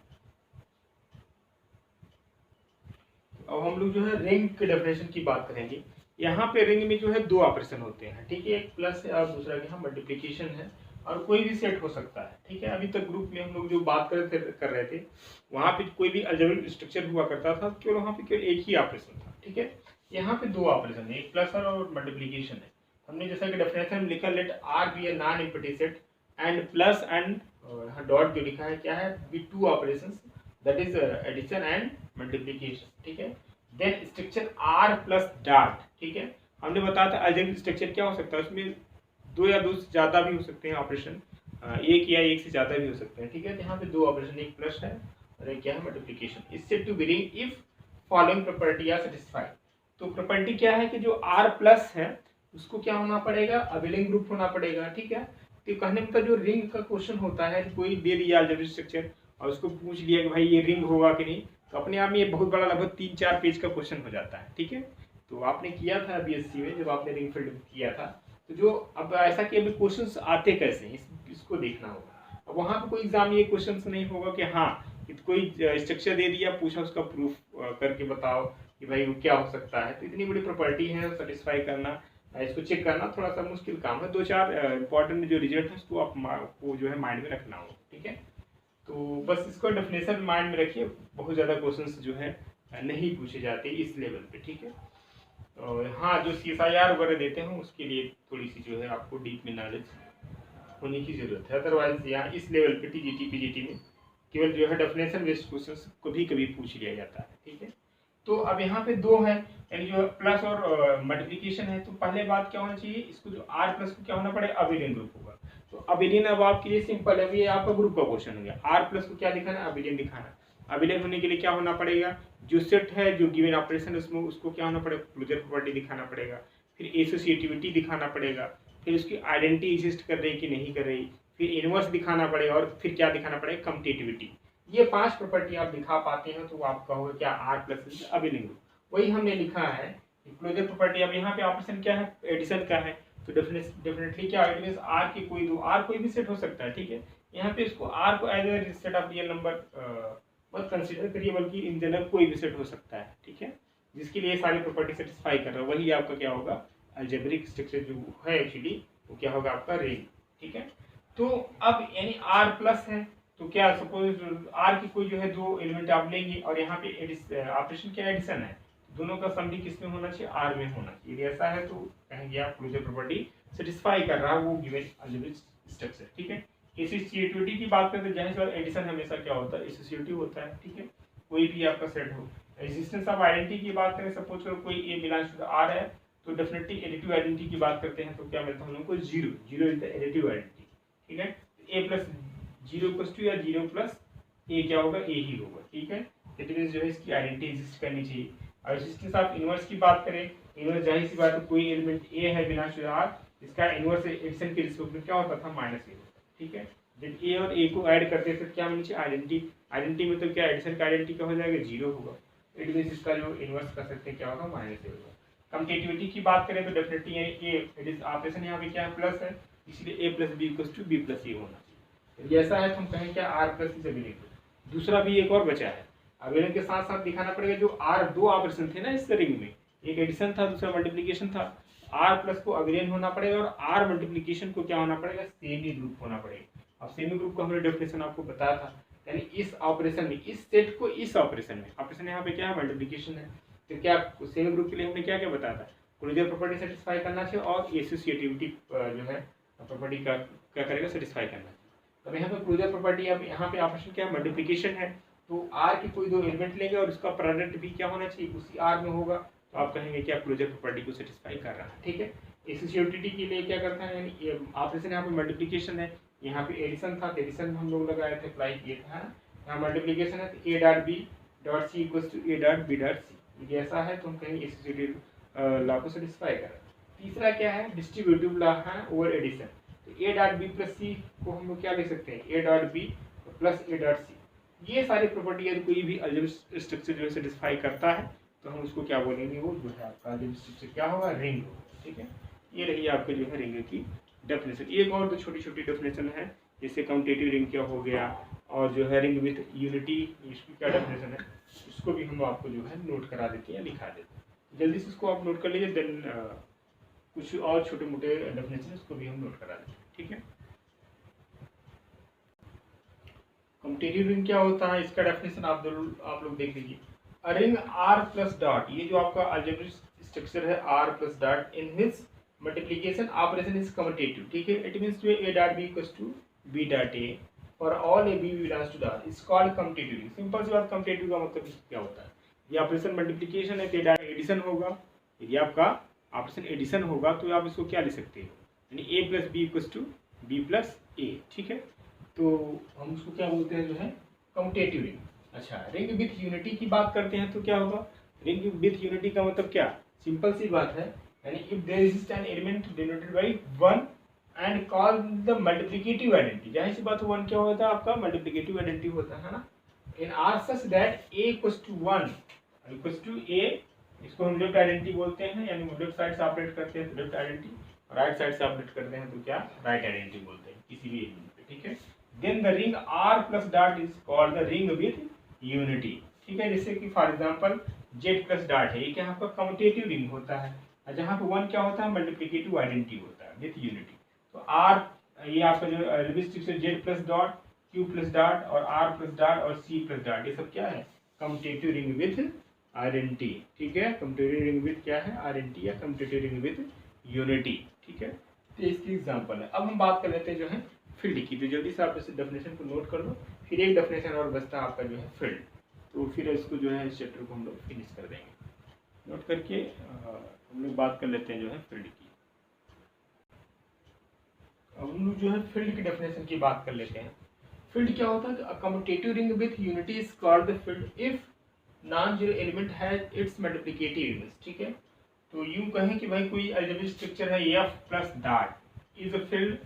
अब हम लोग जो है रिंग के डेफिनेशन की बात करेंगे। यहाँ पे रिंग में जो है दो ऑपरेशन होते हैं, ठीक है, एक प्लस है और दूसरा यहाँ मल्टीप्लिकेशन है, और कोई भी सेट हो सकता है, ठीक है। अभी तक ग्रुप में हम लोग जो बात कर रहे थे वहाँ पे कोई भी अलजेब्रिक स्ट्रक्चर हुआ करता था, केवल वहाँ पे केवल एक ही ऑपरेशन था, ठीक है। यहाँ पे दो ऑपरेशन है, एक प्लस और मल्टीप्लिकेशन है। हमने जैसा कि डेफिनेशन में लिखा, let R be a non empty set and plus and dot जो लिखा है क्या है, be two operations, that is addition and multiplication, ठीक है। Then structure R plus dot, ठीक है। हमने बताया था अलजेब्रिक स्ट्रक्चर क्या हो सकता है, उसमें दो या दो से ज़्यादा भी हो सकते हैं ऑपरेशन, एक या एक से ज़्यादा भी हो सकते हैं, ठीक है। यहाँ पे दो ऑपरेशन, एक प्लस है और एक क्या है, मल्टीप्लिकेशन। इससे to be ring if following property are satisfied. तो प्रॉपर्टी क्या है कि जो आर प्लस है उसको क्या होना पड़ेगा, अबेलिंग ग्रुप होना पड़ेगा, ठीक है। तो कहने का जो रिंग का क्वेश्चन होता है, कोई दे दिया अलजेब्रिक स्ट्रक्चर और उसको पूछ लिया कि भाई ये रिंग होगा कि नहीं, तो अपने आप में ये बहुत बड़ा लगभग 3-4 पेज का क्वेश्चन हो जाता है, ठीक है। तो आपने किया था BSc में जब आपने रिंग फील्ड किया था, तो जो अब ऐसा कि अभी क्वेश्चंस आते कैसे हैं इसको देखना होगा। अब वहाँ पे कोई एग्जाम ये क्वेश्चंस नहीं होगा कि हाँ कोई स्ट्रक्चर दे दिया, पूछा उसका प्रूफ करके बताओ कि भाई वो क्या हो सकता है। तो इतनी बड़ी प्रॉपर्टी है, सेटिस्फाई करना, इसको चेक करना थोड़ा सा मुश्किल काम है। 2-4 इंपॉर्टेंट जो रिजल्ट है उसको आपको जो है माइंड में रखना होगा, ठीक है। तो बस इसको डेफिनेशन माइंड में रखिए, बहुत ज़्यादा क्वेश्चंस जो है नहीं पूछे जाते इस लेवल पे, ठीक है। और हाँ, जो CSIR वगैरह देते हैं उसके लिए थोड़ी सी जो है आपको डीप में नॉलेज होने की जरूरत है। अदरवाइज यहाँ इस लेवल पे TGT PGT में केवल जो है डेफिनेशन बेस्ड क्वेश्चन कभी कभी पूछ लिया जाता है, ठीक है। तो अब यहाँ पे दो है, यानी जो प्लस और मल्टीप्लिकेशन है। तो पहले बात क्या होना चाहिए, इसको जो R प्लस को क्या होना पड़ेगा, अबेलियन ग्रुप होगा। तो अबेलियन अब आपके लिए सिंपल है, ये आपका ग्रुप का क्वेश्चन हो गया। R प्लस को क्या दिखाना है, अबेलियन दिखाना। अबेलियन होने के लिए क्या होना पड़ेगा, जो सेट है जो गिवन ऑपरेशन है उसमें उसको क्या होना पड़ेगा, क्लोजर प्रॉपर्टी दिखाना पड़ेगा, फिर एसोसिएटिविटी दिखाना पड़ेगा, फिर उसकी आइडेंटिटी एग्जिस्ट कर रही कि नहीं कर रही, फिर इनवर्स दिखाना पड़ेगा, और फिर क्या दिखाना पड़ेगा, कम्यूटेटिविटी। ये 5 प्रॉपर्टी आप दिखा पाते हैं तो आपका होगा क्या, R प्लस अबेलियन ग्रुप। वही हमने लिखा है क्लोजर प्रॉपर्टी। अब यहाँ पे ऑपरेशन क्या है, एडिशन का है, तो डेफिनेटली क्या है, R के कोई दो, R कोई भी सेट हो सकता है, ठीक है। यहाँ पे इसको R को as a set of real number मत कंसीडर करिए, बल्कि इन जनरल कोई भी सेट हो सकता है, ठीक है, जिसके लिए सारी प्रॉपर्टी सेटिस्फाई कर रहा है। वही आपका क्या होगा, अलजेब्रिक स्ट्रक्चर जो है एक्चुअली वो क्या होगा, आपका रिंग, ठीक है। तो अब यानी R प्लस है, तो क्या सपोज R की कोई जो है दो एलिमेंट आप लेंगे, और यहाँ पे ऑपरेशन क्या एडिशन है, दोनों का सम भी किस में होना चाहिए, R में होना चाहिए। यदि ऐसा है तो कहेंगे आप क्लोजर प्रॉपर्टी सेटिस्फाई कर रहा है वो गिवन अलजेब्रिक स्ट्रक्चर, ठीक है। एसोसिएटिविटी की बात करें तो जाहिर सी बात एडिशन हमेशा क्या होता है, एसोसिएटिव होता है, ठीक है, कोई भी आपका सेट हो। एग्जिस्टेंस ऑफ आइडेंटिटी की बात करें, सपोज करो कोई A बिलोंग्स टू R है, तो डेफिनेटली एडिटिव आइडेंटिटी की बात करते हैं तो क्या मिलता है हम लोग को, zero. Zero is the additive identity, ठीक है। A plus zero equals to या जीरो प्लस A क्या होगा, A ही होगा, ठीक है। इट मींस जो है इसकी आइडेंटिटी एग्जिस्ट करनी चाहिए। और एग्जिस्टेंस ऑफ इनवर्स की बात करें, इनवर्स जाहिर सी बात है कोई एलिमेंट A है बिलोंग्स टू R, इसका इनवर्स एडिशन के रिस्पेक्ट में क्या होता था, -A होता, ठीक है। जब A और A को ऐड करते हैं फिर क्या मिलनी चाहिए, आइडेंटिटी। आइडेंटिटी में तो क्या एडिशन का आइडेंटिटी क्या हो जाएगा, जीरो होगा। इट मींस इसका जो इनवर्स कर सकते हैं क्या होगा, -A होगा। कम्यूटेटिविटी की बात करें तो डेफिनेटली ये इट इज ऑपरेशन यहाँ पे क्या है, प्लस है, इसलिए A plus B equals to B plus A होना चाहिए। ऐसा है तो हम कहें क्या, R प्लस इज अबेलियन। दूसरा भी एक और बचा है, अबेलियन के साथ साथ दिखाना पड़ेगा जो R दो ऑपरेशन थे ना इस रिंग में, एक एडिशन था दूसरा मल्टीप्लिकेशन था। R प्लस को अबेलियन होना पड़ेगा और R मल्टीप्लिकेशन को क्या होना पड़ेगा, सेमी ग्रुप होना पड़ेगा। अब सेमी ग्रुप का हमने डेफिनेशन आपको बताया था, यानी इस ऑपरेशन में इस सेट को इस ऑपरेशन में, ऑपरेशन यहाँ पे क्या है, मल्टीप्लिकेशन है, तो क्या सेमी ग्रुप के लिए हमने क्या क्या बताया था, क्लोजर प्रॉपर्टी सेटिस्फाई करना चाहिए और एसोसिएटिविटी जो है प्रॉपर्टी का क्या करेगा, सेटिस्फाई करना चाहिए। अब यहाँ पे क्लोजर प्रॉपर्टी, अब यहाँ पे ऑपरेशन क्या है, मल्टीप्लिकेशन है, तो R के कोई दो एलिमेंट लेंगे और उसका प्रोडक्ट भी क्या होना चाहिए, उसी R में होगा, तो आप कहेंगे क्या क्लोजर प्रॉपर्टी को सेटिस्फाई कर रहा है, ठीक है। एसोसिएटिविटी के लिए क्या करता है, यानी ऑपरेशन यहाँ पे मल्टीप्लिकेशन है, यहाँ पे एडिशन था, एडिशन हम लोग लगाए थे, अप्लाई किए थे, है ना। यहाँ मल्टीप्लिकेशन है तो A dot B dot C equals to A dot B dot C, यदि ऐसा है तो हम कहेंगे एसोसिएटिव लॉ को सेटिस्फाई कर रहा है। तीसरा क्या है, डिस्ट्रीब्यूटिव लॉ है ओवर एडिशन, तो A dot B plus C को हम लोग क्या लिख सकते हैं, A dot B plus A dot C। ये सारी प्रॉपर्टी यदि कोई भी अलजेब्रिक स्ट्रक्चर जो है सेटिस्फाई करता है तो हम उसको क्या बोलेंगे, वो जो है आपका अलजेब्रिक स्ट्रक्चर क्या होगा, रिंग होगा, ठीक है। ये रही आपके जो है रिंग की डेफिनेशन। एक और दो छोटी छोटी डेफिनेशन है, जैसे कम्यूटेटिव रिंग क्या हो गया, और जो है रिंग विथ यूनिटी, इसकी क्या डेफिनेशन है, इसको भी हम आपको जो है नोट करा देते हैं या लिखा देते हैं। जल्दी से इसको आप नोट कर लीजिए, देन कुछ और छोटे मोटे डेफिनेशन इसको भी हम नोट करा देते हैं, ठीक है। कम्यूटेटिव रिंग क्या होता है, इसका डेफिनेशन आप लोग देख लीजिए। A ring R plus dot, ये जो आपका अलजेब्रिक स्ट्रक्चर है R plus dot, in which multiplication operation is commutative, ठीक है। इट मींस जो A dot B equals to B dot A for all A B belongs to dot is called commutative ring. Simple सी बात, commutative का मतलब क्या होता है, ये ऑपरेशन मल्टीप्लिकेशन है, तो एडिशन होगा, यदि आपका ऑपरेशन एडिशन होगा तो आप इसको क्या लिख सकते हो, यानी A plus B equals to B plus A, ठीक है। तो हम उसको क्या बोलते हैं, जो है कम्यूटेटिव रिंग। अच्छा, रिंग विथ यूनिटी की बात करते हैं तो क्या होगा, रिंग विथ यूनिटी का मतलब क्या, सिंपल सी बात है, यानी if there is an element denoted by 1 and call the multiplicative identity, जाहिर सी बात 1 क्या होता है, आपका मल्टीप्लिकेटिव आइडेंटिटी होता है ना। In R such that A equals to 1 equals to A, इसको हम लेफ्ट आइडेंटिटी बोलते हैं, यानी लेफ्ट साइड से ऑपरेट करते हैं तो लेफ्ट आइडेंटिटी, और राइट साइड से ऑपरेट करते हैं तो क्या, राइट आइडेंटिटी बोलते हैं किसी भी एलिमेंट पे, ठीक है। Then the ring R plus dot is called the ring with unity, ठीक है। जैसे कि for example Z plus dot है, ये क्या आपका कम्यूटेटिव रिंग होता है, और जहाँ पे 1 क्या होता है, मल्टीप्लिकेटिव आइडेंटिटी होता है विथ यूनिटी। तो R ये आपका जो लिविस्टिक से Z plus dot, Q plus dot और R प्लस डॉट और C प्लस डॉट, ये सब क्या है, कम्यूटेटिव रिंग विथ आइडेंटिटी, ठीक है। कम्यूटेटिव रिंग विद क्या है, आइडेंटिटी या कम्यूटेटिव रिंग विद यूनिटी, ठीक है। तो इसकी एग्जांपल है। अब हम बात कर लेते हैं जो है फील्ड की। तो जल्दी से आप इस डेफिनेशन को नोट कर लो, फिर एक डेफिनेशन और बचता है आपका जो है फील्ड। तो फिर इसको जो है इस चैप्टर को हम लोग फिनिश कर देंगे। नोट करके हम लोग बात कर लेते हैं जो है फील्ड की। अब हम लोग जो है फील्ड की डेफिनेशन की बात कर लेते हैं। फील्ड क्या होता है, a commutative ring with unity is called the field if non zero element has its multiplicative units, ठीक है। तो यूं कहें कि भाई कोई अलजेब्रिक स्ट्रक्चर है f plus dot is a field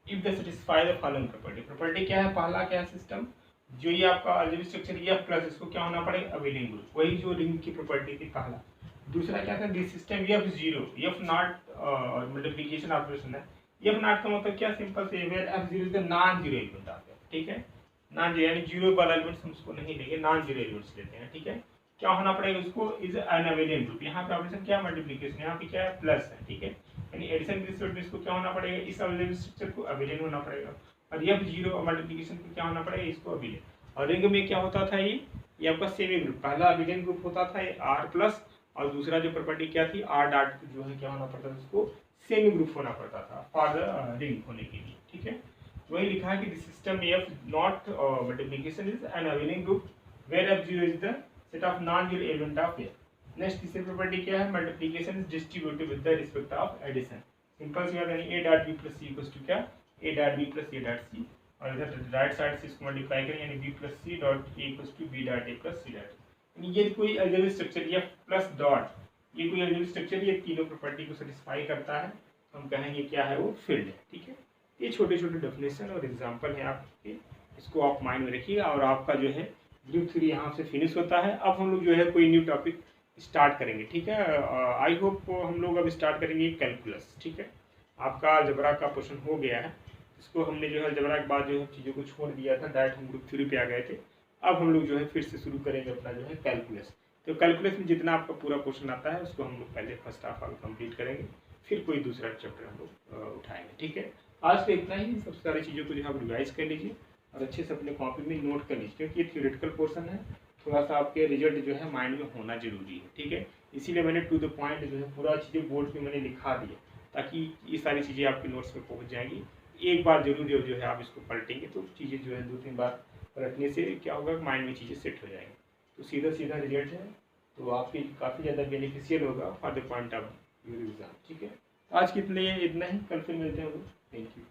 if the satisfy the following property. Property क्या है, पहला क्या है सिस्टम, जो ये आपका अलजेब्रिक स्ट्रक्चर f प्लस, इसको क्या होना पड़ेगा, अबेलियन ग्रुप, वही जो रिंग की प्रॉपर्टी थी पहला। दूसरा क्या था, this system f zero, f not multiplication operation है। f नॉट का मतलब क्या, सिंपल से where f zero is the non zero element of f, ठीक है। नॉन जीरो यानी जीरो वाला एलिमेंट्स हम उसको नहीं लेंगे, नॉन जीरो एलिमेंट्स लेते हैं, ठीक है। क्या होना पड़ेगा उसको, इज एन अबेलियन ग्रुप। यहाँ पे ऑपरेशन क्या है, मल्टीप्लिकेशन, यहाँ पे क्या है, प्लस है, ठीक है। यानी एडिशन के रिजल्ट में इसको क्या होना पड़ेगा, इस अबेलियन स्ट्रक्चर को अबेलियन होना पड़ेगा। और f जीरो और मल्टीप्लिकेशन को क्या होना पड़ेगा, इसको अबेलियन। और रिंग में क्या होता था, ये आपका सेमी ग्रुप, पहला अबेलियन ग्रुप होता था ये r प्लस, और दूसरा जो प्रॉपर्टी क्या थी, r डॉट जो है क्या होना पड़ता था, उसको सेमी ग्रुप होना पड़ता था फॉर द रिंग होने के लिए, ठीक है। वही लिखा है कि the system f not multiplication is an abelian group where f zero is the set of non zero element of f। Next तीसरी प्रॉपर्टी क्या है, multiplication is distributive with the respect of addition. Simple सी बात है, a dot b plus c equals to क्या, a dot b plus a dot c, और इधर right side से इसको मल्टीप्लाई करें यानी b plus c dot a equals to b dot a plus c dot. यानी ये कोई अलजेब्रिक स्ट्रक्चर या प्लस डॉट, ये कोई अलजेब्रिक स्ट्रक्चर ये तीनों प्रॉपर्टी को सेटिस्फाई करता है, हम कहेंगे क्या है, वो फील्ड है, ठीक है। ये छोटे छोटे डेफिनेशन और एग्जांपल है आपके, इसको आप माइंड में रखिएगा। और आपका जो है ग्रुप 3 यहाँ से फिनिश होता है। अब हम लोग जो है कोई न्यू टॉपिक स्टार्ट करेंगे, ठीक है। आई होप हम लोग अब स्टार्ट करेंगे कैलकुलस, ठीक है। आपका अलजेब्रा का पोर्शन हो गया है, इसको हमने जो है अलजेब्रा के बाद जो है चीज़ों को छोड़ दिया था, डायरेक्ट हम ग्रुप 3 पे आ गए थे। अब हम लोग जो है फिर से शुरू करेंगे अपना जो है कैलकुलस। तो कैलकुलस में जितना आपका पूरा क्वेश्चन आता है उसको हम लोग पहले फर्स्ट हाफ ऑल कंप्लीट करेंगे, फिर कोई दूसरा चैप्टर हम लोग उठाएंगे, ठीक है। आज का इतना ही, सब सारी चीज़ों को जो है आप रिवाइज कर लीजिए और अच्छे से अपने कॉपी में नोट कर लीजिए, क्योंकि ये थ्योरेटिकल पोर्शन है, थोड़ा सा आपके रिजल्ट जो है माइंड में होना जरूरी है, ठीक है। इसीलिए मैंने टू द पॉइंट जो है पूरा चीज़ें बोर्ड पे मैंने लिखा दिया, ताकि ये सारी चीज़ें आपके नोट्स में पहुँच जाएंगी। एक बार जरूर जो है आप इसको पलटेंगे तो चीज़ें जो है 2-3 बार पलटने से क्या होगा, माइंड में चीज़ें सेट हो जाएंगी, तो सीधा सीधा रिजल्ट है, तो आपकी काफ़ी ज़्यादा बेनिफिशियल होगा for the point of your exam, ठीक है। आज के लिए इतना ही, कल फिर मिलते हैं लोग, थैंक यू।